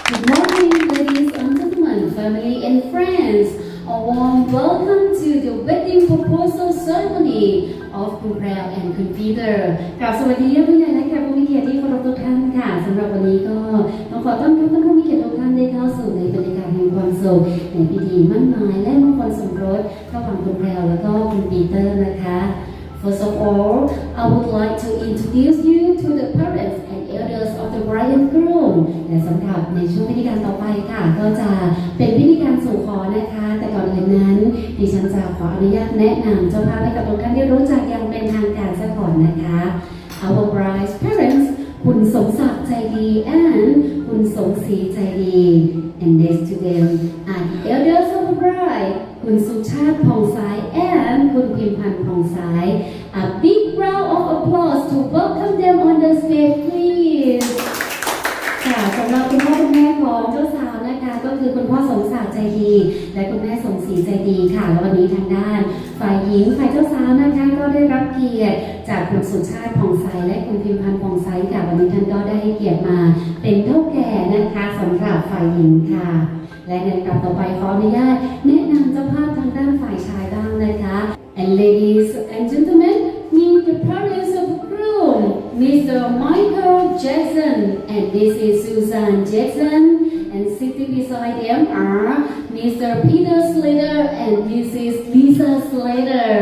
Good morning, ladies and gentlemen, family and friends. A warm welcome to the wedding proposal ceremony of คุณแพรว and คุณปีเตอร์กราบสวัสดีผู้ใหญ่และแขกผู้มีเกียรติที่เคารพทุกท่านค่ะสำหรับวันนี้ก็ต้องขอต้อนรับท่านผู้มีเกียรติทุกท่านได้เข้าสู่ในบรรยากาศแห่งความสุขในพิธีมั่นหมายและมงคลสมรสระหว่างคุณแพรวและก็คุณปีเตอร์นะคะ First of all, I would like to introduce you to the parents and elders of the bride and groom และสำหรับในช่วงพิธีการต่อไปค่ะก็จะเป็นพิธีการสู่ขอนะคะแต่ก่อนอื่นนั้นดิฉันจะขออนุญาตแนะนำเจ้าภาพให้กับทุกท่านได้รู้จักอย่างเป็นทางการซะก่อนนะคะ Our bride's parents คุณสมศักดิ์ใจดี and คุณสมศรีใจดี and next to them are the elders of the bride คุณสุชาติผ่องสาย and คุณพิมพันธ์ผ่องสาย A big round of applause to welcome them on the stage please ค่ะสำหรับคุณพ่อคุณแม่ของเจ้าสาวนะคะก็คือคุณพ่อสมศักดิ์ใจดีและคุณแม่สมศรีใจดีค่ะแล้ววันนี้ทางด้านฝ่ายหญิงฝ่ายเจ้าสาวนะคะก็ได้รับเกียรติจากคุณสุชาติผ่องใสและคุณพิมพันธ์ผ่องใสค่ะวันนี้ท่านก็ได้ให้เกียรติมาเป็นเท่าแก่นะคะสำหรับฝ่ายหญิงค่ะและในลำดับต่อไปขออนุญาตแนะนำเจ้าภาพทางด้านฝ่ายชายบ้างนะคะ And ladies and gentlemen meet the parents of the groom Mr. Michael Jackson and Mrs. Susan Jackson and sitting beside them are Mr. Peter Slater and Mrs. Lisa Slater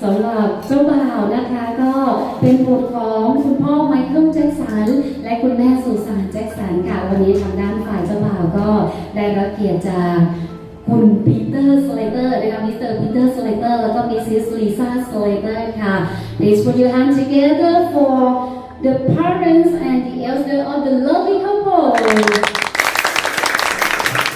สำหรับเจ้าบ่าวนะคะก็เป็นบุตรของคุณพ่อไมเคิลแจ็คสันและคุณแม่สุสานแจ็คสันค่ะวันนี้ทางด้านฝ่ายเจ้าบ่าวก็ได้รับเกียรติจากคุณปีเตอร์สเลเตอร์นะคะมิสเตอร์ปีเตอร์สเลเตอร์แล้วก็มิสซิสลิซ่าสเลเตอร์ค่ะ Please put your hands together for the parents and the elder of the lovely couple